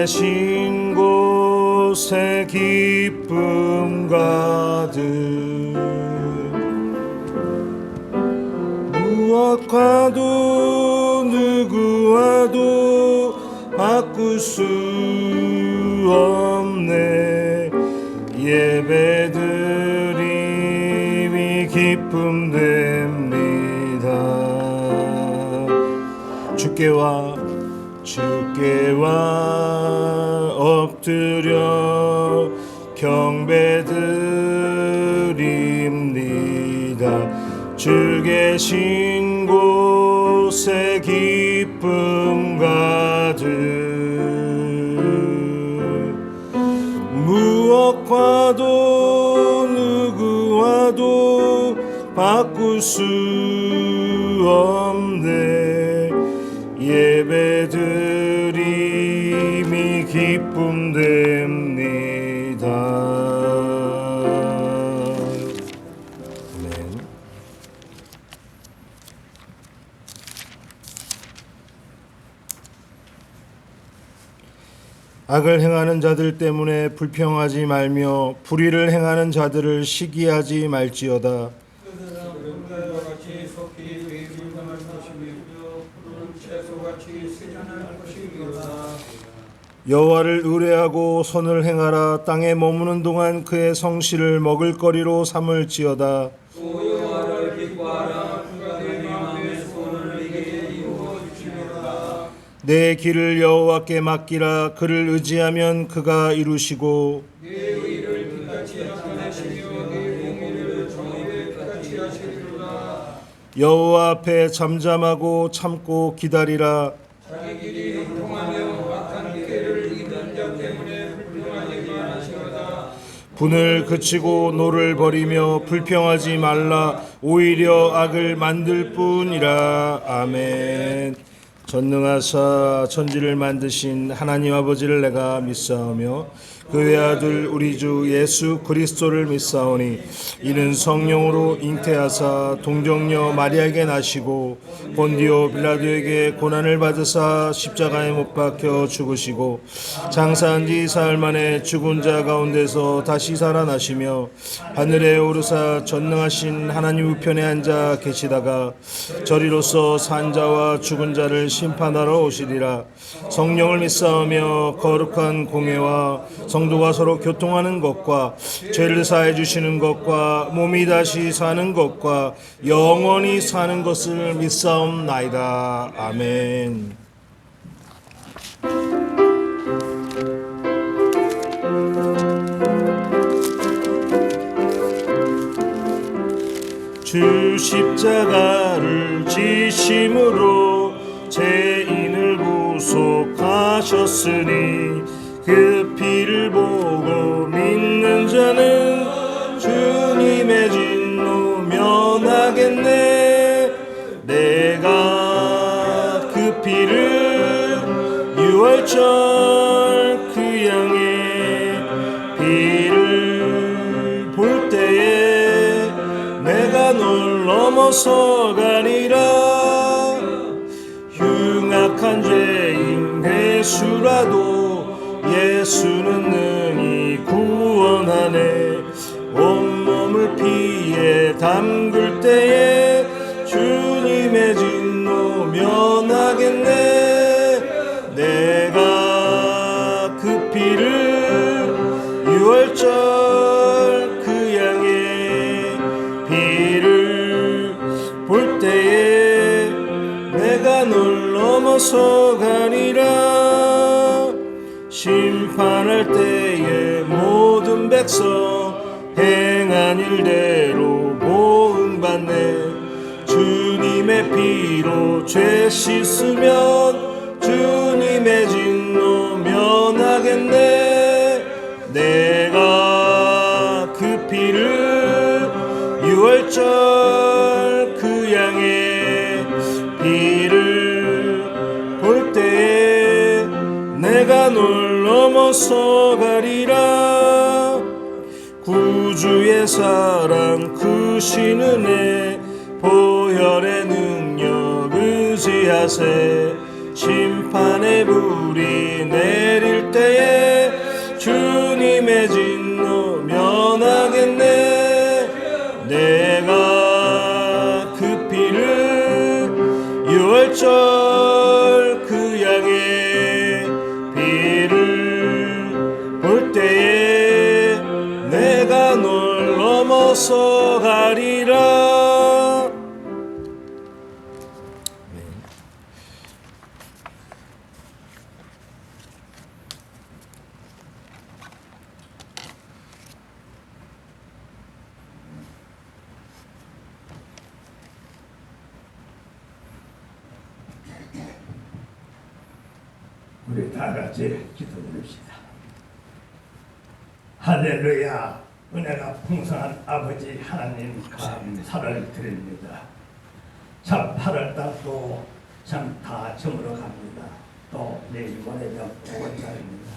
계신 곳에 기쁨 가득 무엇과도 누구와도 바꿀 수 없네. 예배드림이 기쁨 됩니다. 주께와 엎드려 경배드립니다. 주 계신 곳에 기쁨 가득 무엇과도 누구와도 바꿀 수 없네. 예배드림이 기쁨 됩니다. 아멘. 악을 행하는 자들 때문에 불평하지 말며 불의를 행하는 자들을 시기하지 말지어다. 여호와를 의뢰하고 선을 행하라. 땅에 머무는 동안 그의 성실을 먹을거리로 삼을지어다. 여호와를 기뻐하라. 그가 내 마음의 소원을 내게 이루어 주시리로다. 내 길을 여호와께 맡기라. 그를 의지하면 그가 이루시고 내 의를 끝까지 나타내시며 내 공의를 정의를 끝까지 하시리로다. 여호와 앞에 잠잠하고 참고 기다리라. 자기 길이 형통하며 악한 길을 이는 자 때문에 불평하지 마시오다. 분을 그치고 노를 버리며 불평하지 말라. 오히려 악을 만들 뿐이라. 아멘. 전능하사 천지를 만드신 하나님 아버지를 내가 믿사오며 그 외아들 우리 주 예수 그리스도를 믿사오니 이는 성령으로 잉태하사 동정녀 마리아에게 나시고 본디오 빌라도에게 고난을 받으사 십자가에 못 박혀 죽으시고 장사한 지 사흘 만에 죽은 자 가운데서 다시 살아나시며 하늘에 오르사 전능하신 하나님 우편에 앉아 계시다가 저리로서 산 자와 죽은 자를 심판하러 오시리라. 성령을 믿사오며 거룩한 공회와 성도가 서로 교통하는 것과 죄를 사해 주시는 것과 몸이 다시 사는 것과 영원히 사는 것을 믿사옵나이다. 아멘. 주 십자가를 지심으로 죄인을 구속하셨으니 그 피를 보고 믿는 자는 주님의 진노 면하겠네. 내가 그 피를 유월절 그 양의 피를 볼 때에 내가 널 넘어서 가리라. 흉악한 죄인 회수라도 예수는 능히 구원하네. 온몸을 피에 담글 때에 주님의 진노 면하겠네. 내가 그 피를 유월절 그 양의 피를 볼 때에 내가 널 넘어서 가리라. 심판할 때에 모든 백성 행한 일대로 보응받네. 주님의 피로 죄 씻으면 주님의 진노 면하겠네. 내가 그 피를 유월절 그 양의 피를 볼 때에 내가 널 넘어서 가리라. 구주의 사랑 크신 은혜 보혈의 능력 의지하세. 심판의 불이 내릴 때 우리 다 같이 기도드립시다. 할렐루야. 은혜가 풍성한 아버지 하나님 감사를 드립니다. 참 8월달도 참 다 저물어 갑니다. 또 내일 모레면 5월달입니다.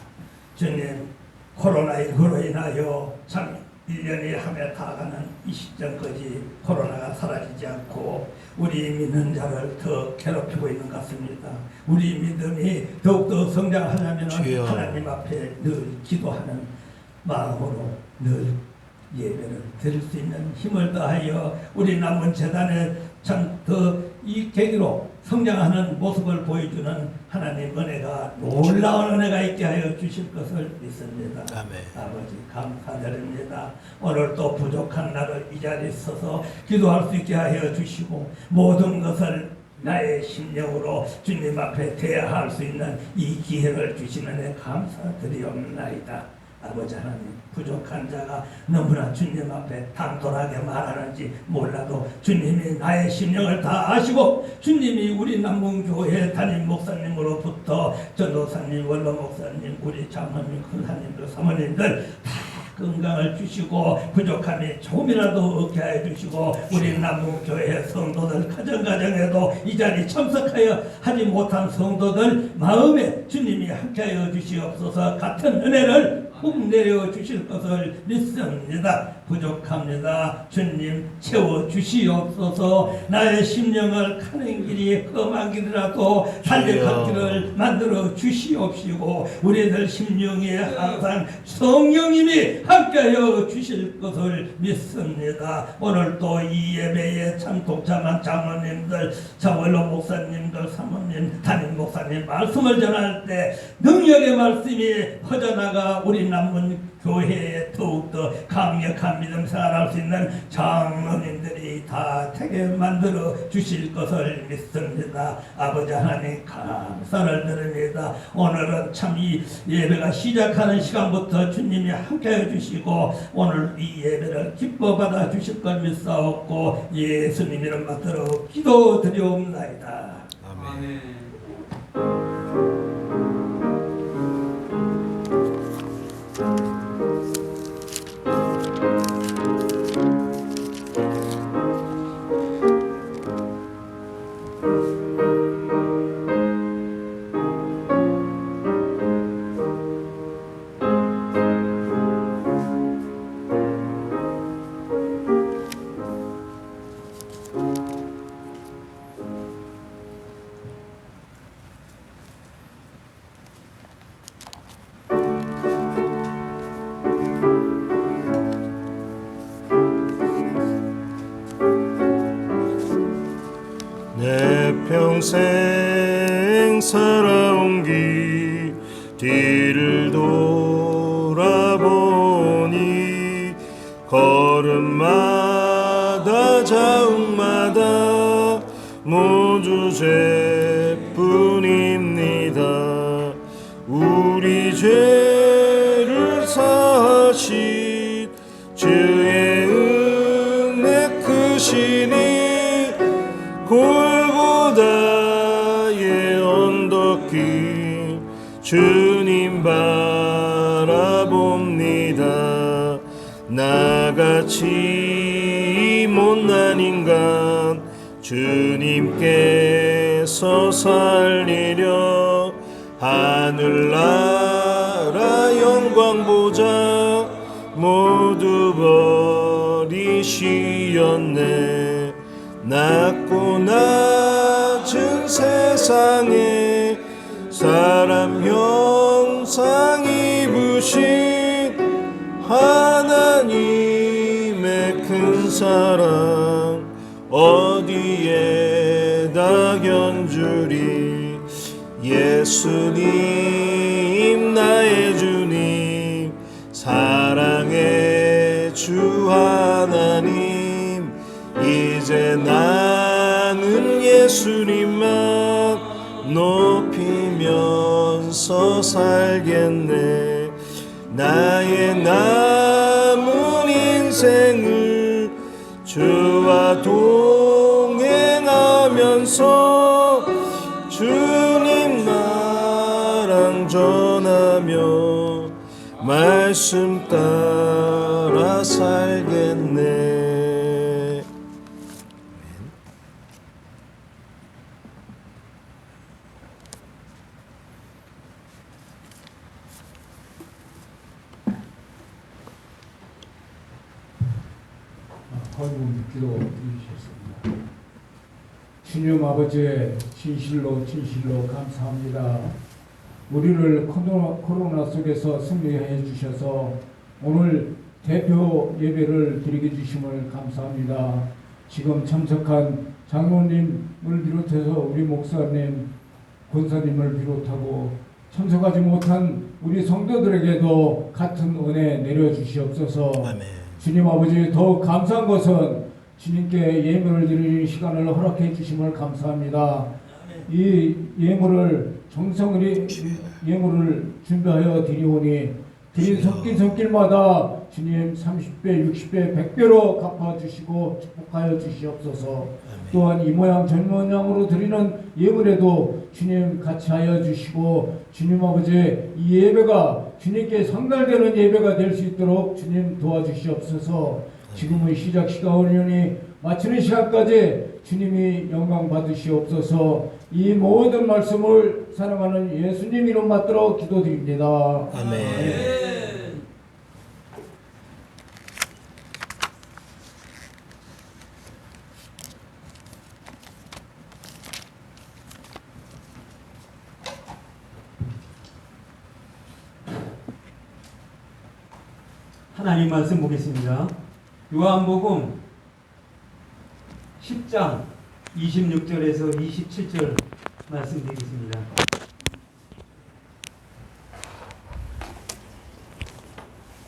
주님, 코로나19로 인하여 참 1년이 함에 다가는 이 시점까지 코로나가 사라지지 않고 우리 믿는 자를 더 괴롭히고 있는 것 같습니다. 우리 믿음이 더욱더 성장하려면 하나님 앞에 늘 기도하는 마음으로 늘 예배를 드릴 수 있는 힘을 더하여 우리 남은 재단에 참 더 이 계기로 성장하는 모습을 보여주는 하나님 은혜가 놀라운 은혜가 있게 하여 주실 것을 믿습니다. 아멘. 아버지 감사드립니다. 오늘 또 부족한 나를 이 자리에 서서 기도할 수 있게 하여 주시고 모든 것을 나의 심령으로 주님 앞에 대할 수 있는 이 기회를 주시는 데 감사드리옵나이다. 아버지 하나님, 부족한 자가 너무나 주님 앞에 당돌하게 말하는지 몰라도 주님이 나의 심령을 다 아시고 주님이 우리 남궁교회 담임 목사님으로부터 전도사님, 원로 목사님, 우리 장로님, 큰사님들, 사모님들 다 건강을 주시고 부족함이 조금이라도 없게 해주시고 우리 남궁교회 성도들 가정가정에도 이 자리 참석하여 하지 못한 성도들 마음에 주님이 함께하여 주시옵소서. 같은 은혜를 훅 내려 주실 것을 믿습니다. 부족합니다. 주님 채워 주시옵소서. 나의 심령을 가는 길이 험한 길이라도 달려갈 길을 만들어 주시옵시고 우리들 심령에 항상 성령님이 함께하여 주실 것을 믿습니다. 오늘 또 이 예배에 참 동참한 장로님들, 자원로 목사님들, 사모님, 담임 목사님 말씀을 전할 때 능력의 말씀이 퍼져나가 우리 남은 교회에 더욱더 강력한 믿음 생활할 수 있는 장로님들이 다 되게 만들어 주실 것을 믿습니다. 아버지 하나님 감사를 드립니다. 오늘은 참 이 예배가 시작하는 시간부터 주님이 함께해 주시고 오늘 이 예배를 기뻐 받아 주실 걸 믿사옵고 예수님 이름 받들어 기도드리옵나이다. 아멘. 내 평생 살아온 길 뒤를 돌아보니 걸음마다 자욱마다 모두 죄뿐입니다. 우리 죄를 사하신 주의 은혜 크시니 골고다의 언덕길 주님 바라봅니다. 나같이 못난 인간 주님께서 살리려 하늘나라 영광 보자 모두 버리시었네. 낮고 낮은 세상에 사람 형상 입으신 하나님의 큰 사랑 어디에다 견주리. 예수님 나의 주님 사랑의 주 하나님 이제 나는 예수님만 높이면서 살겠네. 나의 남은 인생을 주와 동행하면서 주님 나랑 음성 전하며 말씀 따라 살겠네. 헌금 기도 드리셨습니다. 주님 아버지 진실로 감사합니다. 우리를 코로나 속에서 승리해 주셔서 오늘 대표 예배를 드리게 주심을 감사합니다. 지금 참석한 장로님을 비롯해서 우리 목사님, 권사님을 비롯하고 참석하지 못한 우리 성도들에게도 같은 은혜 내려주시옵소서. 아멘. 주님 아버지, 더욱 감사한 것은 주님께 예물을 드리는 시간을 허락해 주심을 감사합니다. 이 예물을 정성으로 예물을 준비하여 드리오니 드린 손길마다 주님 30배, 60배, 100배로 갚아주시고 축복하여 주시옵소서. 또한 이 모양 전 모양으로 드리는 예물에도 주님 같이 하여 주시고 주님 아버지 이 예배가 주님께 상달되는 예배가 될 수 있도록 주님 도와주시옵소서. 지금의 시작 시간이오니 마치는 시간까지 주님이 영광 받으시옵소서. 이 모든 말씀을 사랑하는 예수님 이름 받들어 기도드립니다. 아멘. 하나님 말씀 보겠습니다. 요한복음 10장 26절에서 27절 말씀드리겠습니다.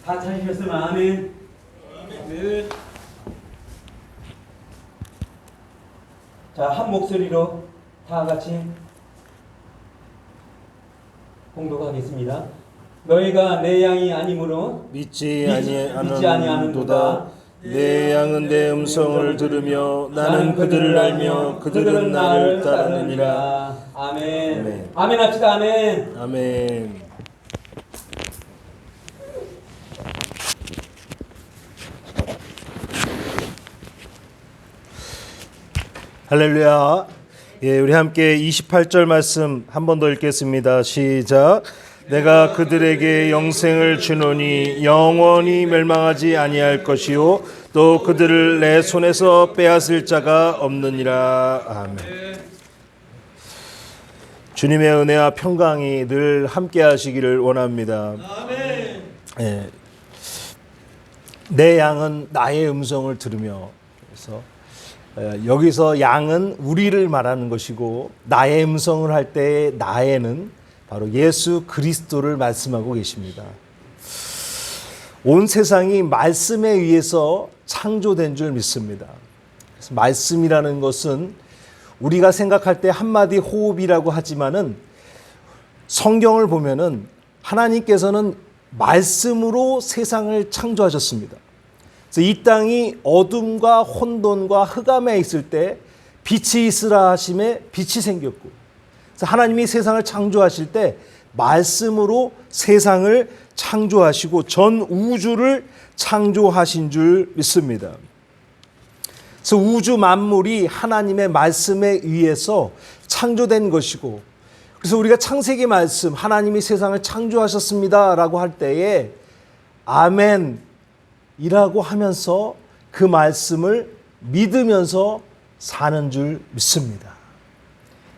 다 찾으셨으면 아멘. 아멘. 자, 한 목소리로 다 같이 공독하겠습니다. 너희가 내 양이 아니므로 믿지 아니하는도다. 아니하는도다. 내 양은 내 음성을 들으며 나는 그들을 알며 그들은 나를 따르느니라. 아멘. 아멘. 아멘 합시다. 아멘. 아멘. 할렐루야. 예, 우리 함께 28절 말씀 한 번 더 읽겠습니다. 시작. 내가 그들에게 영생을 주노니 영원히 멸망하지 아니할 것이요 또 그들을 내 손에서 빼앗을 자가 없느니라. 아멘. 주님의 은혜와 평강이 늘 함께 하시기를 원합니다. 아멘. 예. 내 양은 나의 음성을 들으며, 그래서 여기서 양은 우리를 말하는 것이고 나의 음성을 할 때 나에는 바로 예수 그리스도를 말씀하고 계십니다. 온 세상이 말씀에 의해서 창조된 줄 믿습니다. 그래서 말씀이라는 것은 우리가 생각할 때 한마디 호흡이라고 하지만은 성경을 보면은 하나님께서는 말씀으로 세상을 창조하셨습니다. 그래서 이 땅이 어둠과 혼돈과 흑암에 있을 때 빛이 있으라 하심에 빛이 생겼고, 그래서 하나님이 세상을 창조하실 때 말씀으로 세상을 창조하시고 전 우주를 창조하신 줄 믿습니다. 그래서 우주 만물이 하나님의 말씀에 의해서 창조된 것이고, 그래서 우리가 창세기 말씀 하나님이 세상을 창조하셨습니다 라고 할 때에 아멘 이라고 하면서 그 말씀을 믿으면서 사는 줄 믿습니다.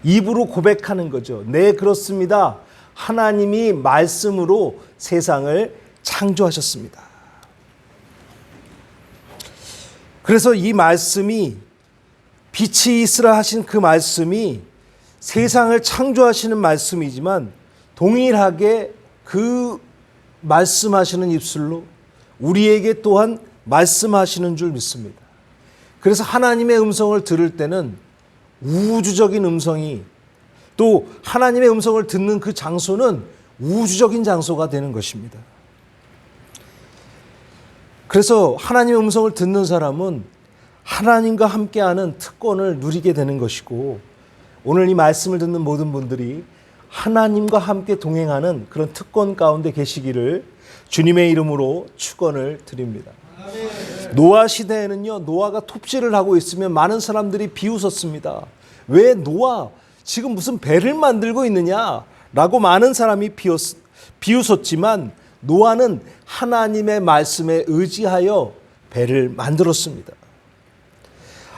입으로 고백하는 거죠. 네, 그렇습니다. 하나님이 말씀으로 세상을 창조하셨습니다. 그래서 이 말씀이 빛이 있으라 하신 그 말씀이 세상을 창조하시는 말씀이지만 동일하게 그 말씀하시는 입술로 우리에게 또한 말씀하시는 줄 믿습니다. 그래서 하나님의 음성을 들을 때는 우주적인 음성이, 또 하나님의 음성을 듣는 그 장소는 우주적인 장소가 되는 것입니다. 그래서 하나님의 음성을 듣는 사람은 하나님과 함께하는 특권을 누리게 되는 것이고, 오늘 이 말씀을 듣는 모든 분들이 하나님과 함께 동행하는 그런 특권 가운데 계시기를 주님의 이름으로 축원을 드립니다. 노아 시대에는요, 노아가 톱질을 하고 있으면 많은 사람들이 비웃었습니다. 왜 노아 지금 무슨 배를 만들고 있느냐 라고 많은 사람이 비웃었지만 노아는 하나님의 말씀에 의지하여 배를 만들었습니다.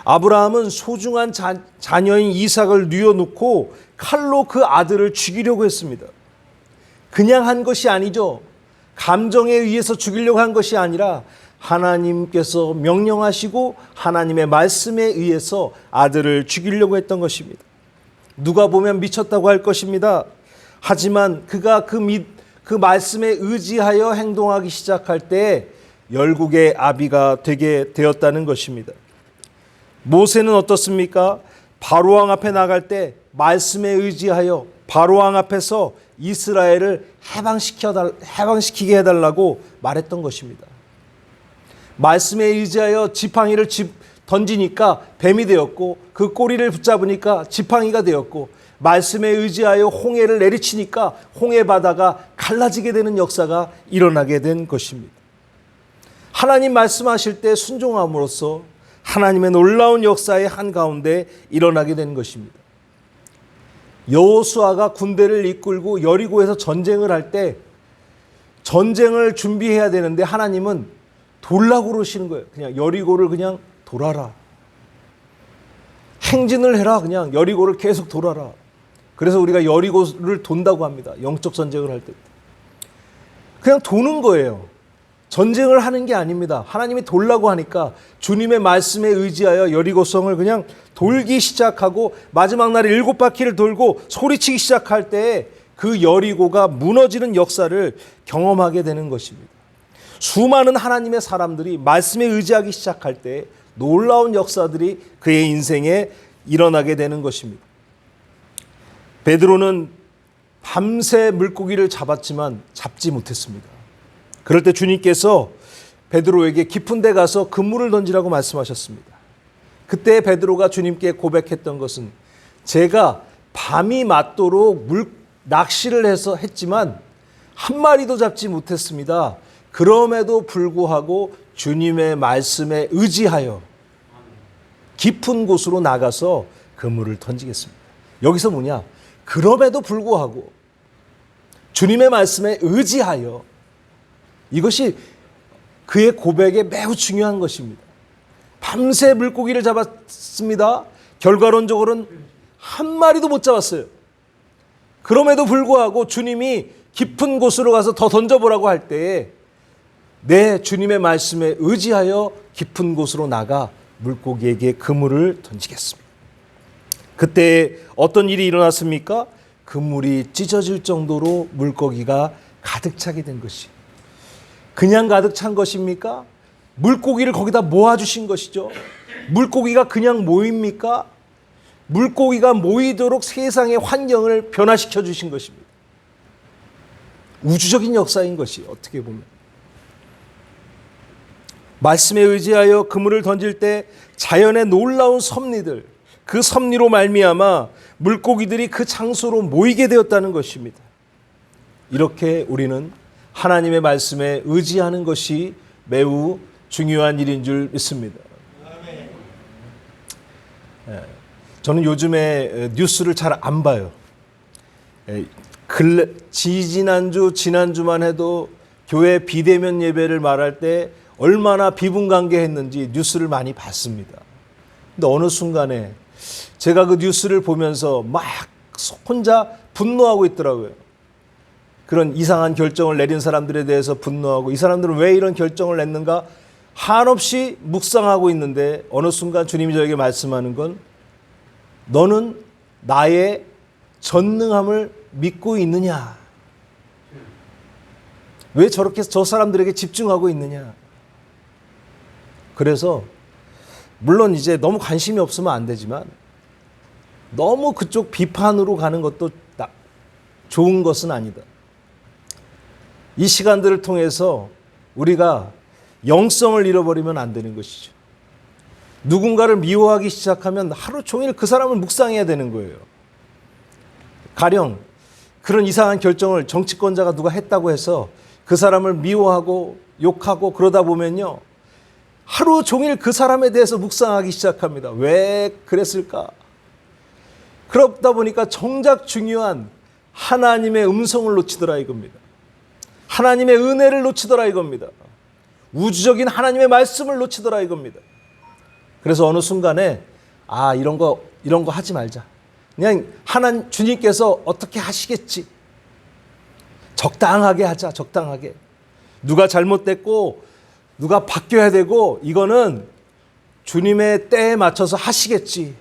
아브라함은 소중한 자녀인 이삭을 뉘어놓고 칼로 그 아들을 죽이려고 했습니다. 그냥 한 것이 아니죠. 감정에 의해서 죽이려고 한 것이 아니라 하나님께서 명령하시고 하나님의 말씀에 의해서 아들을 죽이려고 했던 것입니다. 누가 보면 미쳤다고 할 것입니다. 하지만 그가 그 말씀에 의지하여 행동하기 시작할 때 열국의 아비가 되게 되었다는 것입니다. 모세는 어떻습니까? 바로왕 앞에 나갈 때 말씀에 의지하여 바로왕 앞에서 이스라엘을 해방시키게 해달라고 말했던 것입니다. 말씀에 의지하여 지팡이를 던지니까 뱀이 되었고 그 꼬리를 붙잡으니까 지팡이가 되었고 말씀에 의지하여 홍해를 내리치니까 홍해 바다가 갈라지게 되는 역사가 일어나게 된 것입니다. 하나님 말씀하실 때 순종함으로써 하나님의 놀라운 역사의 한가운데 일어나게 된 것입니다. 여호수아가 군대를 이끌고 여리고에서 전쟁을 할 때 전쟁을 준비해야 되는데 하나님은 돌라고 그러시는 거예요. 그냥 여리고를 그냥 돌아라. 행진을 해라. 그냥 여리고를 계속 돌아라. 그래서 우리가 여리고를 돈다고 합니다. 영적 전쟁을 할 때. 그냥 도는 거예요. 전쟁을 하는 게 아닙니다. 하나님이 돌라고 하니까 주님의 말씀에 의지하여 여리고성을 그냥 돌기 시작하고 마지막 날에 7바퀴를 돌고 소리치기 시작할 때 그 여리고가 무너지는 역사를 경험하게 되는 것입니다. 수많은 하나님의 사람들이 말씀에 의지하기 시작할 때 놀라운 역사들이 그의 인생에 일어나게 되는 것입니다. 베드로는 밤새 물고기를 잡았지만 잡지 못했습니다. 그럴 때 주님께서 베드로에게 깊은 데 가서 그물을 던지라고 말씀하셨습니다. 그때 베드로가 주님께 고백했던 것은 제가 밤이 맞도록 낚시를 했지만 한 마리도 잡지 못했습니다. 그럼에도 불구하고 주님의 말씀에 의지하여 깊은 곳으로 나가서 그물을 던지겠습니다. 여기서 뭐냐? 그럼에도 불구하고 주님의 말씀에 의지하여, 이것이 그의 고백에 매우 중요한 것입니다. 밤새 물고기를 잡았습니다. 결과론적으로는 한 마리도 못 잡았어요. 그럼에도 불구하고 주님이 깊은 곳으로 가서 더 던져보라고 할 때에 내 주님의 말씀에 의지하여 깊은 곳으로 나가 물고기에게 그물을 던지겠습니다. 그때 어떤 일이 일어났습니까? 그물이 찢어질 정도로 물고기가 가득 차게 된 것이. 그냥 가득 찬 것입니까? 물고기를 거기다 모아주신 것이죠. 물고기가 그냥 모입니까? 물고기가 모이도록 세상의 환경을 변화시켜 주신 것입니다. 우주적인 역사인 것이 어떻게 보면. 말씀에 의지하여 그물을 던질 때 자연의 놀라운 섭리들, 그 섭리로 말미암아 물고기들이 그 장소로 모이게 되었다는 것입니다. 이렇게 우리는 하나님의 말씀에 의지하는 것이 매우 중요한 일인 줄 믿습니다. 저는 요즘에 뉴스를 잘 안 봐요. 지난주만 해도 교회 비대면 예배를 말할 때 얼마나 비분간계했는지 뉴스를 많이 봤습니다. 근데 어느 순간에 제가 그 뉴스를 보면서 막 혼자 분노하고 있더라고요. 그런 이상한 결정을 내린 사람들에 대해서 분노하고, 이 사람들은 왜 이런 결정을 냈는가 한없이 묵상하고 있는데 어느 순간 주님이 저에게 말씀하는 건, 너는 나의 전능함을 믿고 있느냐? 왜 저렇게 저 사람들에게 집중하고 있느냐? 그래서 물론 이제 너무 관심이 없으면 안 되지만 너무 그쪽 비판으로 가는 것도 좋은 것은 아니다. 이 시간들을 통해서 우리가 영성을 잃어버리면 안 되는 것이죠. 누군가를 미워하기 시작하면 하루 종일 그 사람을 묵상해야 되는 거예요. 가령 그런 이상한 결정을 정치권자가 누가 했다고 해서 그 사람을 미워하고 욕하고 그러다 보면요, 하루 종일 그 사람에 대해서 묵상하기 시작합니다. 왜 그랬을까? 그러다 보니까 정작 중요한 하나님의 음성을 놓치더라 이겁니다. 하나님의 은혜를 놓치더라 이겁니다. 우주적인 하나님의 말씀을 놓치더라 이겁니다. 그래서 어느 순간에 이런 거 하지 말자. 그냥 주님께서 어떻게 하시겠지. 적당하게 하자. 적당하게. 누가 잘못됐고 누가 바뀌어야 되고 이거는 주님의 때에 맞춰서 하시겠지.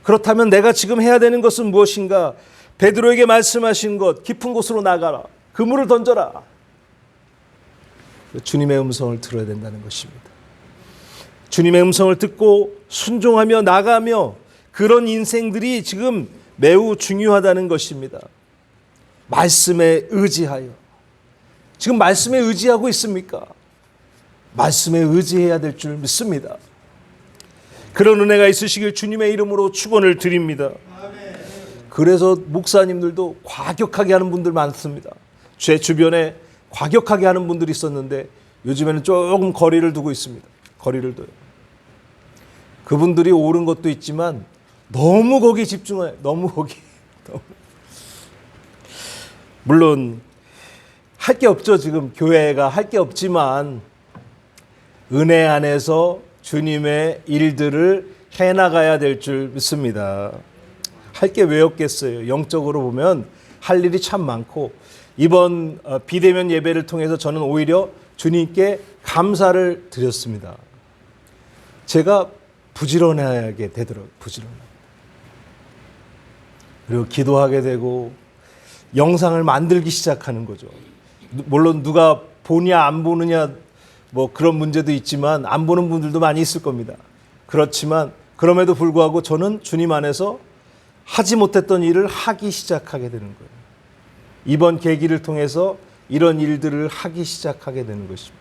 그렇다면 내가 지금 해야 되는 것은 무엇인가? 베드로에게 말씀하신 것, 깊은 곳으로 나가라. 그물을 던져라. 주님의 음성을 들어야 된다는 것입니다. 주님의 음성을 듣고 순종하며 나가며 그런 인생들이 지금 매우 중요하다는 것입니다. 말씀에 의지하여. 지금 말씀에 의지하고 있습니까? 말씀에 의지해야 될 줄 믿습니다. 그런 은혜가 있으시길 주님의 이름으로 축원을 드립니다. 그래서 목사님들도 과격하게 하는 분들 많습니다. 제 주변에 과격하게 하는 분들이 있었는데 요즘에는 조금 거리를 두고 있습니다. 거리를 둬요. 그분들이 옳은 것도 있지만 너무 거기에 집중해요. 너무 거기. 물론 할 게 없죠. 지금 교회가 할 게 없지만 은혜 안에서 주님의 일들을 해나가야 될 줄 믿습니다. 할 게 왜 없겠어요. 영적으로 보면 할 일이 참 많고 이번 비대면 예배를 통해서 저는 오히려 주님께 감사를 드렸습니다. 제가 부지런하게 되더라고요. 부지런하게. 그리고 기도하게 되고 영상을 만들기 시작하는 거죠. 물론 누가 보냐 안 보느냐 뭐 그런 문제도 있지만 안 보는 분들도 많이 있을 겁니다. 그렇지만 그럼에도 불구하고 저는 주님 안에서 하지 못했던 일을 하기 시작하게 되는 거예요. 이번 계기를 통해서 이런 일들을 하기 시작하게 되는 것입니다.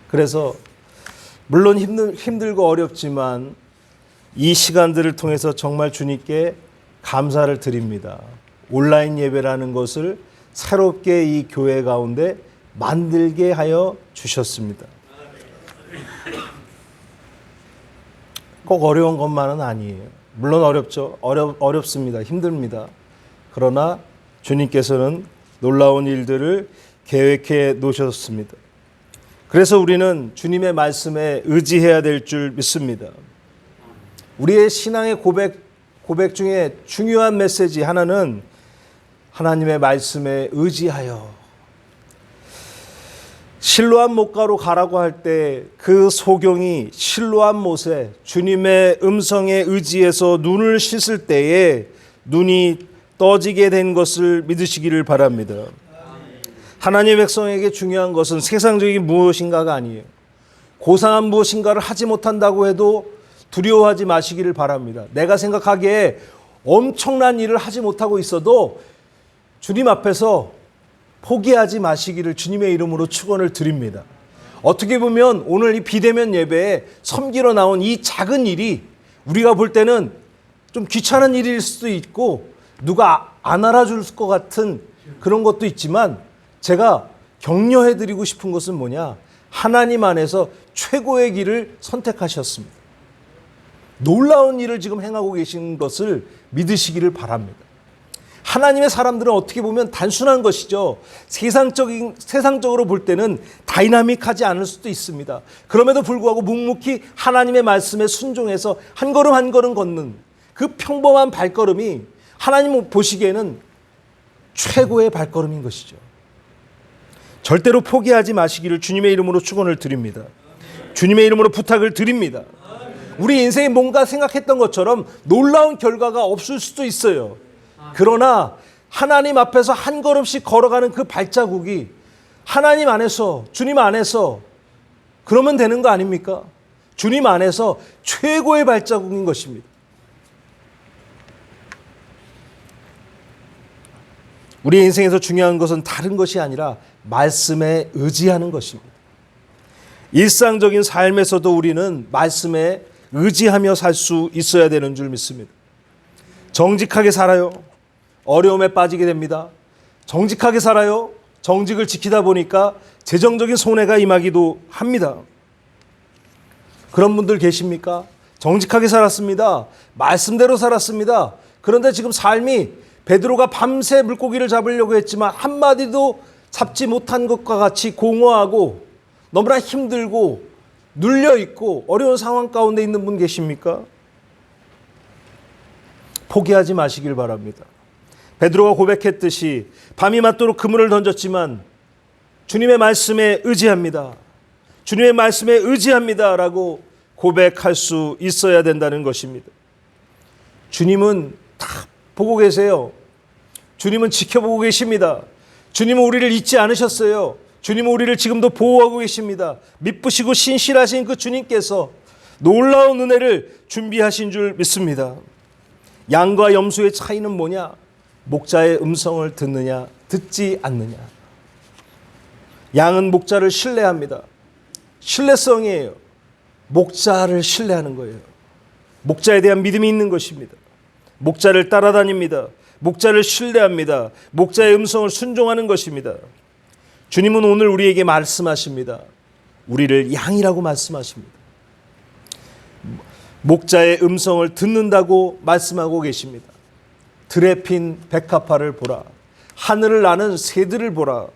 그래서 물론 힘들고 어렵지만 이 시간들을 통해서 정말 주님께 감사를 드립니다. 온라인 예배라는 것을 새롭게 이 교회 가운데 만들게 하여 주셨습니다. 꼭 어려운 것만은 아니에요. 물론 어렵죠. 어렵습니다. 힘듭니다. 그러나 주님께서는 놀라운 일들을 계획해 놓으셨습니다. 그래서 우리는 주님의 말씀에 의지해야 될 줄 믿습니다. 우리의 신앙의 고백 중에 중요한 메시지 하나는 하나님의 말씀에 의지하여. 실로암 못가로 가라고 할 때 그 소경이 실로암 못에 주님의 음성에 의지해서 눈을 씻을 때에 눈이 떠지게 된 것을 믿으시기를 바랍니다. 하나님의 백성에게 중요한 것은 세상적인 무엇인가가 아니에요. 고상한 무엇인가를 하지 못한다고 해도 두려워하지 마시기를 바랍니다. 내가 생각하기에 엄청난 일을 하지 못하고 있어도 주님 앞에서 포기하지 마시기를 주님의 이름으로 축원을 드립니다. 어떻게 보면 오늘 이 비대면 예배에 섬기러 나온 이 작은 일이 우리가 볼 때는 좀 귀찮은 일일 수도 있고 누가 안 알아줄 것 같은 그런 것도 있지만 제가 격려해드리고 싶은 것은 뭐냐? 하나님 안에서 최고의 길을 선택하셨습니다. 놀라운 일을 지금 행하고 계신 것을 믿으시기를 바랍니다. 하나님의 사람들은 어떻게 보면 단순한 것이죠. 세상적으로 볼 때는 다이나믹하지 않을 수도 있습니다. 그럼에도 불구하고 묵묵히 하나님의 말씀에 순종해서 한 걸음 한 걸음 걷는 그 평범한 발걸음이 하나님 보시기에는 최고의 발걸음인 것이죠. 절대로 포기하지 마시기를 주님의 이름으로 축원을 드립니다. 주님의 이름으로 부탁을 드립니다. 우리 인생에 뭔가 생각했던 것처럼 놀라운 결과가 없을 수도 있어요. 그러나 하나님 앞에서 한 걸음씩 걸어가는 그 발자국이 하나님 안에서, 주님 안에서 그러면 되는 거 아닙니까? 주님 안에서 최고의 발자국인 것입니다. 우리의 인생에서 중요한 것은 다른 것이 아니라 말씀에 의지하는 것입니다. 일상적인 삶에서도 우리는 말씀에 의지하며 살 수 있어야 되는 줄 믿습니다. 정직하게 살아요. 어려움에 빠지게 됩니다. 정직하게 살아요. 정직을 지키다 보니까 재정적인 손해가 임하기도 합니다. 그런 분들 계십니까? 정직하게 살았습니다. 말씀대로 살았습니다. 그런데 지금 삶이 베드로가 밤새 물고기를 잡으려고 했지만 한 마디도 잡지 못한 것과 같이 공허하고 너무나 힘들고 눌려있고 어려운 상황 가운데 있는 분 계십니까? 포기하지 마시길 바랍니다. 베드로가 고백했듯이 밤이 맞도록 그물을 던졌지만 주님의 말씀에 의지합니다. 주님의 말씀에 의지합니다 라고 고백할 수 있어야 된다는 것입니다. 주님은 다 보고 계세요. 주님은 지켜보고 계십니다. 주님은 우리를 잊지 않으셨어요. 주님은 우리를 지금도 보호하고 계십니다. 미쁘시고 신실하신 그 주님께서 놀라운 은혜를 준비하신 줄 믿습니다. 양과 염소의 차이는 뭐냐? 목자의 음성을 듣느냐 듣지 않느냐. 양은 목자를 신뢰합니다. 신뢰성이에요. 목자를 신뢰하는 거예요. 목자에 대한 믿음이 있는 것입니다. 목자를 따라다닙니다. 목자를 신뢰합니다. 목자의 음성을 순종하는 것입니다. 주님은 오늘 우리에게 말씀하십니다. 우리를 양이라고 말씀하십니다. 목자의 음성을 듣는다고 말씀하고 계십니다. 들에 핀 백합화를 보라. 하늘을 나는 새들을 보라.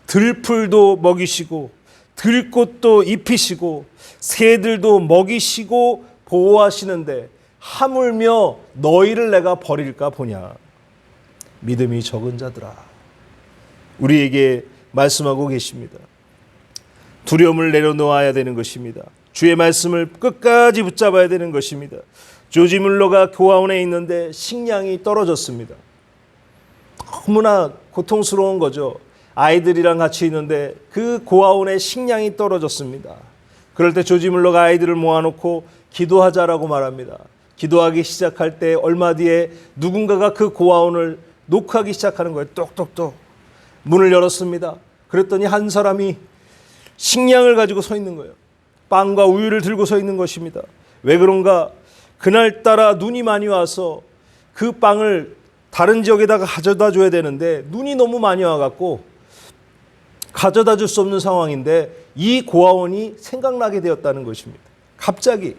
들풀도 먹이시고 들꽃도 입히시고 새들도 먹이시고 보호하시는데 하물며 너희를 내가 버릴까 보냐. 믿음이 적은 자들아. 우리에게 말씀하고 계십니다. 두려움을 내려놓아야 되는 것입니다. 주의 말씀을 끝까지 붙잡아야 되는 것입니다. 조지 뮬러가 고아원에 있는데 식량이 떨어졌습니다. 너무나 고통스러운 거죠. 아이들이랑 같이 있는데 그 고아원에 식량이 떨어졌습니다. 그럴 때 조지 뮬러가 아이들을 모아놓고 기도하자라고 말합니다. 기도하기 시작할 때 얼마 뒤에 누군가가 그 고아원을 노크하기 시작하는 거예요. 똑똑똑. 문을 열었습니다. 그랬더니 한 사람이 식량을 가지고 서 있는 거예요. 빵과 우유를 들고 서 있는 것입니다. 왜 그런가? 그날따라 눈이 많이 와서 그 빵을 다른 지역에다가 가져다 줘야 되는데 눈이 너무 많이 와갖고 가져다 줄 수 없는 상황인데 이 고아원이 생각나게 되었다는 것입니다. 갑자기.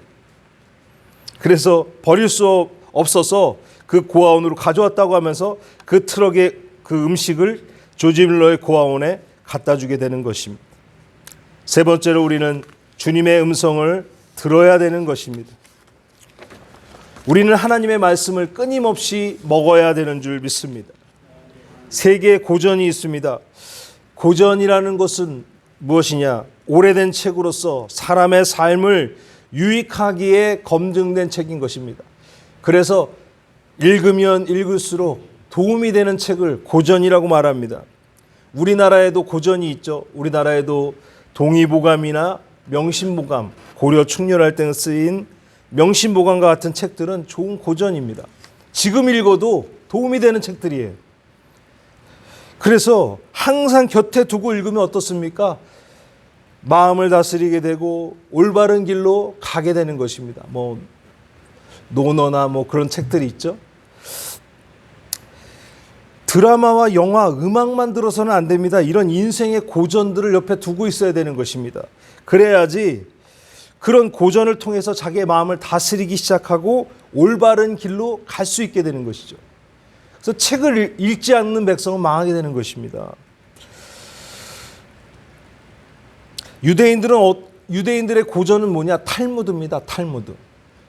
그래서 버릴 수 없어서 그 고아원으로 가져왔다고 하면서 그 트럭에 그 음식을 조지 뮬러의 고아원에 갖다 주게 되는 것입니다. 세 번째로 우리는 주님의 음성을 들어야 되는 것입니다. 우리는 하나님의 말씀을 끊임없이 먹어야 되는 줄 믿습니다. 세 개의 고전이 있습니다. 고전이라는 것은 무엇이냐? 오래된 책으로서 사람의 삶을 유익하기에 검증된 책인 것입니다. 그래서 읽으면 읽을수록 도움이 되는 책을 고전이라고 말합니다. 우리나라에도 고전이 있죠. 우리나라에도 동의보감이나 명심보감, 고려 충렬할 때 쓰인 명심보감과 같은 책들은 좋은 고전입니다. 지금 읽어도 도움이 되는 책들이에요. 그래서 항상 곁에 두고 읽으면 어떻습니까? 마음을 다스리게 되고 올바른 길로 가게 되는 것입니다. 논어나 그런 책들이 있죠. 드라마와 영화, 음악만 들어서는 안 됩니다. 이런 인생의 고전들을 옆에 두고 있어야 되는 것입니다. 그래야지 그런 고전을 통해서 자기의 마음을 다스리기 시작하고 올바른 길로 갈 수 있게 되는 것이죠. 그래서 책을 읽지 않는 백성은 망하게 되는 것입니다. 유대인들의 고전은 뭐냐? 탈무드입니다. 탈무드.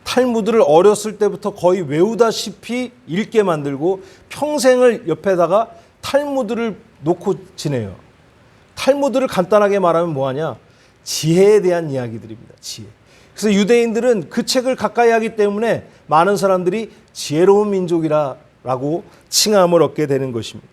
탈무드를 어렸을 때부터 거의 외우다시피 읽게 만들고 평생을 옆에다가 탈무드를 놓고 지내요. 탈무드를 간단하게 말하면 뭐하냐? 지혜에 대한 이야기들입니다. 지혜. 그래서 유대인들은 그 책을 가까이 하기 때문에 많은 사람들이 지혜로운 민족이라고 칭함을 얻게 되는 것입니다.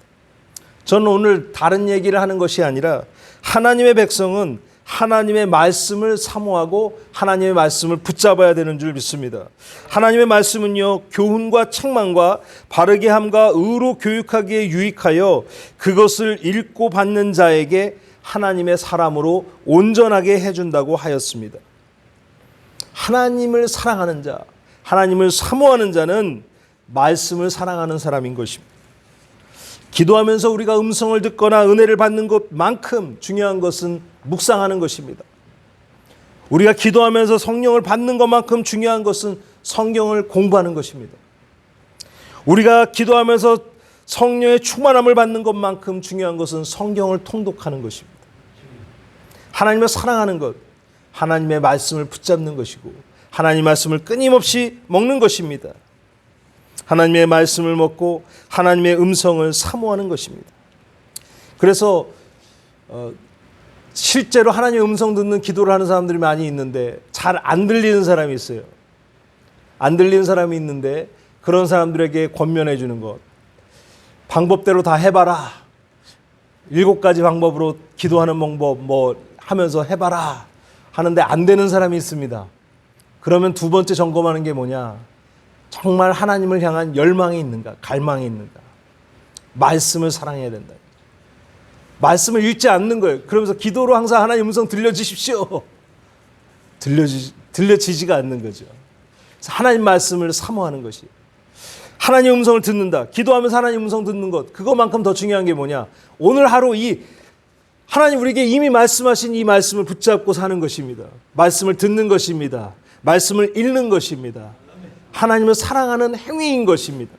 저는 오늘 다른 얘기를 하는 것이 아니라 하나님의 백성은 하나님의 말씀을 사모하고 하나님의 말씀을 붙잡아야 되는 줄 믿습니다. 하나님의 말씀은요, 교훈과 책망과 바르게 함과 의로 교육하기에 유익하여 그것을 읽고 받는 자에게 하나님의 사람으로 온전하게 해준다고 하였습니다. 하나님을 사랑하는 자, 하나님을 사모하는 자는 말씀을 사랑하는 사람인 것입니다. 기도하면서 우리가 음성을 듣거나 은혜를 받는 것만큼 중요한 것은 묵상하는 것입니다. 우리가 기도하면서 성령을 받는 것만큼 중요한 것은 성경을 공부하는 것입니다. 우리가 기도하면서 성령의 충만함을 받는 것만큼 중요한 것은 성경을 통독하는 것입니다. 하나님을 사랑하는 것, 하나님의 말씀을 붙잡는 것이고 하나님의 말씀을 끊임없이 먹는 것입니다. 하나님의 말씀을 먹고 하나님의 음성을 사모하는 것입니다. 그래서 실제로 하나님의 음성 듣는 기도를 하는 사람들이 많이 있는데 잘 안 들리는 사람이 있어요. 안 들리는 사람이 있는데 그런 사람들에게 권면해 주는 것. 방법대로 다 해봐라. 7가지 방법으로 기도하는 방법 하면서 해봐라 하는데 안 되는 사람이 있습니다. 그러면 두 번째 점검하는 게 뭐냐? 정말 하나님을 향한 열망이 있는가? 갈망이 있는가? 말씀을 사랑해야 된다. 말씀을 읽지 않는 거예요. 그러면서 기도로 항상 하나님 음성 들려주십시오. 들려지지가 않는 거죠. 그래서 하나님 말씀을 사모하는 것이. 하나님 음성을 듣는다. 기도하면서 하나님 음성 듣는 것. 그것만큼 더 중요한 게 뭐냐? 오늘 하루 이 하나님 우리에게 이미 말씀하신 이 말씀을 붙잡고 사는 것입니다. 말씀을 듣는 것입니다. 말씀을 읽는 것입니다. 하나님을 사랑하는 행위인 것입니다.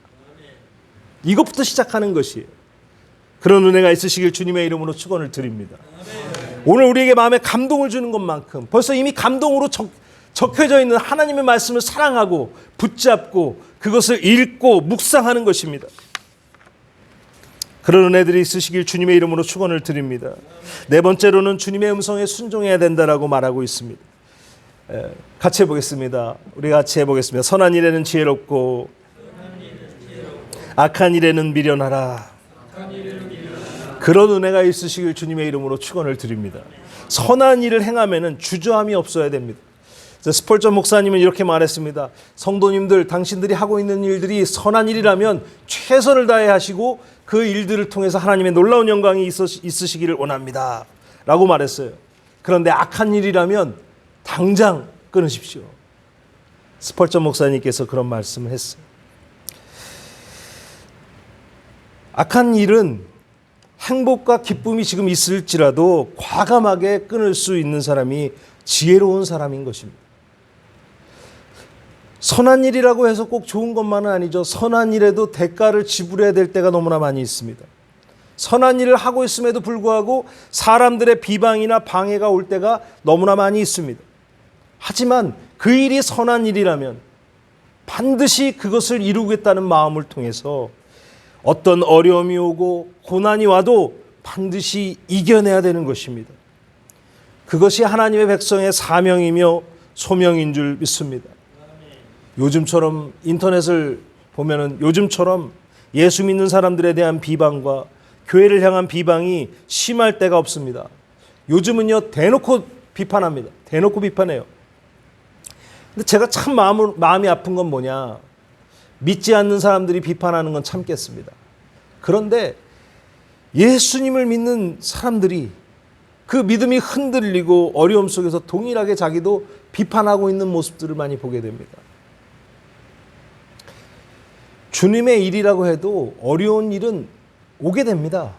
이것부터 시작하는 것이에요. 그런 은혜가 있으시길 주님의 이름으로 축원을 드립니다. 오늘 우리에게 마음에 감동을 주는 것만큼 벌써 이미 감동으로 적혀져 있는 하나님의 말씀을 사랑하고 붙잡고 그것을 읽고 묵상하는 것입니다. 그런 은혜들이 있으시길 주님의 이름으로 축원을 드립니다. 네 번째로는 주님의 음성에 순종해야 된다라고 말하고 있습니다. 같이 해보겠습니다. 우리 같이 해보겠습니다. 선한 일에는 지혜롭고 악한 일에는 미련하라. 그런 은혜가 있으시길 주님의 이름으로 축원을 드립니다. 선한 일을 행하면은 주저함이 없어야 됩니다. 스펄전 목사님은 이렇게 말했습니다. 성도님들, 당신들이 하고 있는 일들이 선한 일이라면 최선을 다해 하시고 그 일들을 통해서 하나님의 놀라운 영광이 있으시기를 원합니다. 라고 말했어요. 그런데 악한 일이라면 당장 끊으십시오. 스펄전 목사님께서 그런 말씀을 했어요. 악한 일은 행복과 기쁨이 지금 있을지라도 과감하게 끊을 수 있는 사람이 지혜로운 사람인 것입니다. 선한 일이라고 해서 꼭 좋은 것만은 아니죠. 선한 일에도 대가를 지불해야 될 때가 너무나 많이 있습니다. 선한 일을 하고 있음에도 불구하고 사람들의 비방이나 방해가 올 때가 너무나 많이 있습니다. 하지만 그 일이 선한 일이라면 반드시 그것을 이루겠다는 마음을 통해서 어떤 어려움이 오고 고난이 와도 반드시 이겨내야 되는 것입니다. 그것이 하나님의 백성의 사명이며 소명인 줄 믿습니다. 요즘처럼 인터넷을 보면은 요즘처럼 예수 믿는 사람들에 대한 비방과 교회를 향한 비방이 심할 때가 없습니다. 요즘은요 대놓고 비판합니다. 대놓고 비판해요. 근데 제가 참 마음이 아픈 건 뭐냐? 믿지 않는 사람들이 비판하는 건 참겠습니다. 그런데 예수님을 믿는 사람들이 그 믿음이 흔들리고 어려움 속에서 동일하게 자기도 비판하고 있는 모습들을 많이 보게 됩니다. 주님의 일이라고 해도 어려운 일은 오게 됩니다.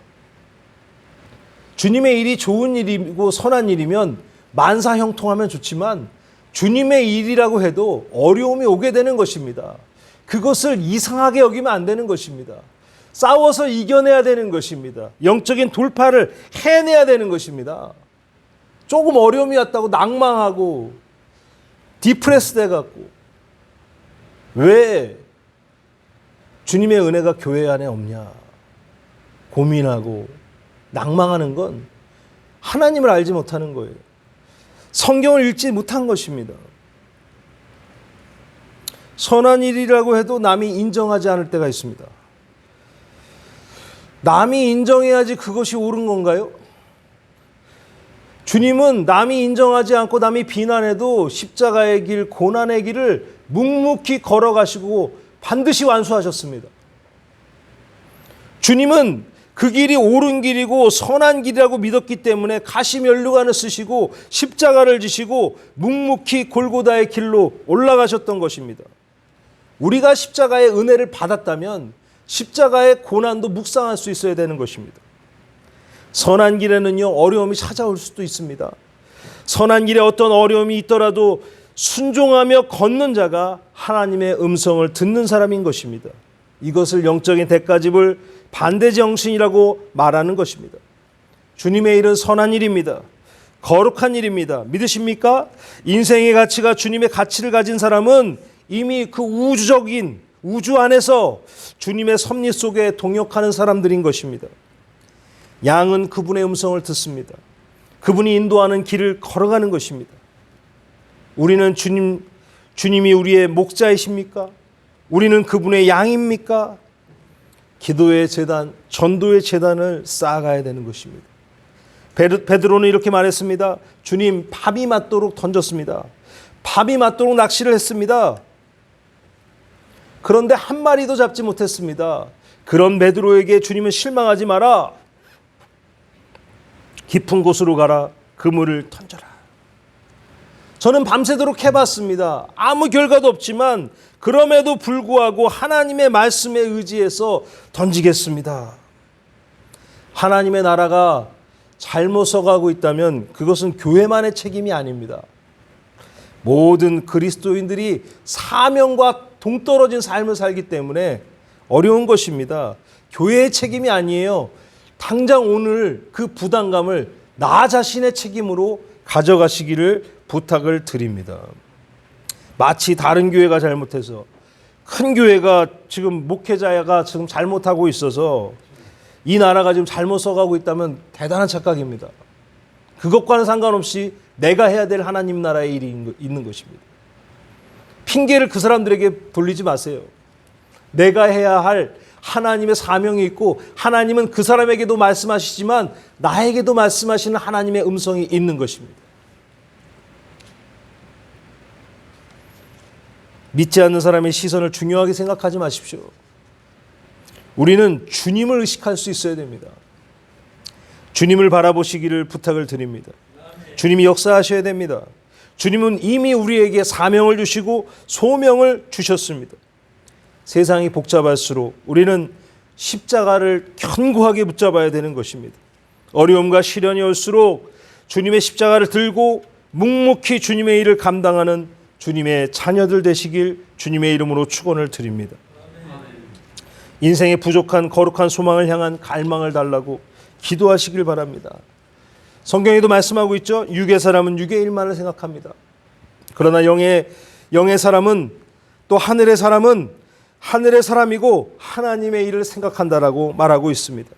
주님의 일이 좋은 일이고 선한 일이면 만사형통하면 좋지만 주님의 일이라고 해도 어려움이 오게 되는 것입니다. 그것을 이상하게 여기면 안 되는 것입니다. 싸워서 이겨내야 되는 것입니다. 영적인 돌파를 해내야 되는 것입니다. 조금 어려움이 왔다고 낭망하고 디프레스 돼갖고 왜 주님의 은혜가 교회 안에 없냐 고민하고 낭망하는 건 하나님을 알지 못하는 거예요. 성경을 읽지 못한 것입니다. 선한 일이라고 해도 남이 인정하지 않을 때가 있습니다. 남이 인정해야지 그것이 옳은 건가요? 주님은 남이 인정하지 않고 남이 비난해도 십자가의 길, 고난의 길을 묵묵히 걸어가시고 반드시 완수하셨습니다. 주님은 그 길이 옳은 길이고 선한 길이라고 믿었기 때문에 가시면류관을 쓰시고 십자가를 지시고 묵묵히 골고다의 길로 올라가셨던 것입니다. 우리가 십자가의 은혜를 받았다면 십자가의 고난도 묵상할 수 있어야 되는 것입니다. 선한 길에는요, 어려움이 찾아올 수도 있습니다. 선한 길에 어떤 어려움이 있더라도 순종하며 걷는 자가 하나님의 음성을 듣는 사람인 것입니다. 이것을 영적인 대가집을 반대정신이라고 말하는 것입니다. 주님의 일은 선한 일입니다. 거룩한 일입니다. 믿으십니까? 인생의 가치가 주님의 가치를 가진 사람은 이미 그 우주적인 우주 안에서 주님의 섭리 속에 동역하는 사람들인 것입니다. 양은 그분의 음성을 듣습니다. 그분이 인도하는 길을 걸어가는 것입니다. 우리는 주님이 우리의 목자이십니까? 우리는 그분의 양입니까? 기도의 재단, 전도의 재단을 쌓아가야 되는 것입니다. 베드로는 이렇게 말했습니다. 주님, 밤이 맞도록 던졌습니다. 밤이 맞도록 낚시를 했습니다. 그런데 한 마리도 잡지 못했습니다. 그런 베드로에게 주님은 실망하지 마라. 깊은 곳으로 가라. 그물을 던져라. 저는 밤새도록 해봤습니다. 아무 결과도 없지만 그럼에도 불구하고 하나님의 말씀에 의지해서 던지겠습니다. 하나님의 나라가 잘못 서가고 있다면 그것은 교회만의 책임이 아닙니다. 모든 그리스도인들이 사명과 동떨어진 삶을 살기 때문에 어려운 것입니다. 교회의 책임이 아니에요. 당장 오늘 그 부담감을 나 자신의 책임으로 가져가시기를 부탁을 드립니다. 마치 다른 교회가 잘못해서 큰 교회가 지금 목회자가 지금 잘못하고 있어서 이 나라가 지금 잘못 서가고 있다면 대단한 착각입니다. 그것과는 상관없이 내가 해야 될 하나님 나라의 일이 있는 것입니다. 핑계를 그 사람들에게 돌리지 마세요. 내가 해야 할 하나님의 사명이 있고 하나님은 그 사람에게도 말씀하시지만 나에게도 말씀하시는 하나님의 음성이 있는 것입니다. 믿지 않는 사람의 시선을 중요하게 생각하지 마십시오. 우리는 주님을 의식할 수 있어야 됩니다. 주님을 바라보시기를 부탁을 드립니다. 주님이 역사하셔야 됩니다. 주님은 이미 우리에게 사명을 주시고 소명을 주셨습니다. 세상이 복잡할수록 우리는 십자가를 견고하게 붙잡아야 되는 것입니다. 어려움과 시련이 올수록 주님의 십자가를 들고 묵묵히 주님의 일을 감당하는 주님의 자녀들 되시길 주님의 이름으로 축원을 드립니다. 인생의 부족한 거룩한 소망을 향한 갈망을 달라고 기도하시길 바랍니다. 성경에도 말씀하고 있죠. 육의 사람은 육의 일만을 생각합니다. 그러나 영의 사람은 또 하늘의 사람은 하늘의 사람이고 하나님의 일을 생각한다라고 말하고 있습니다.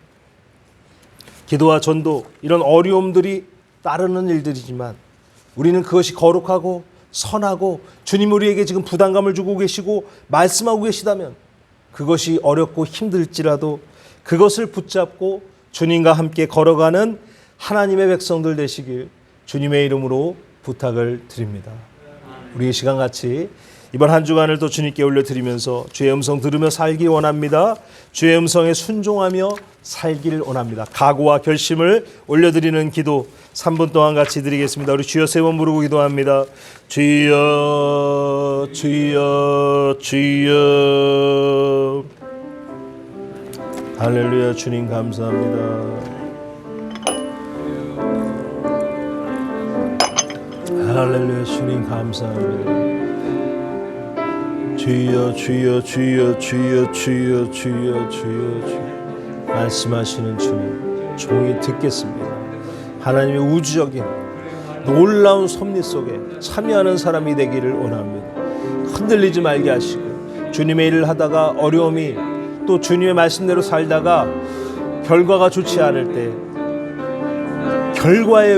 기도와 전도 이런 어려움들이 따르는 일들이지만 우리는 그것이 거룩하고 선하고 주님 우리에게 지금 부담감을 주고 계시고 말씀하고 계시다면 그것이 어렵고 힘들지라도 그것을 붙잡고 주님과 함께 걸어가는 하나님의 백성들 되시길 주님의 이름으로 부탁을 드립니다. 우리 이 시간 같이 이번 한 주간을 또 주님께 올려드리면서 주의 음성 들으며 살기 원합니다. 주의 음성에 순종하며 살기를 원합니다. 각오와 결심을 올려드리는 기도 3분 동안 같이 드리겠습니다. 우리 주여 세 번 부르고 기도합니다. 주여 주여 주여. 할렐루야. 주님 감사합니다. 할렐루야. 주님 감사합니다. 주여 주여 주여 주여 주여 주여 주여. 말씀하시는 주님 종이 듣겠습니다. 하나님의 우주적인 놀라운 섭리 속에 참여하는 사람이 되기를 원합니다. 흔들리지 말게 하시고 주님의 일을 하다가 어려움이 또 주님의 말씀대로 살다가 결과가 좋지 않을 때 결과에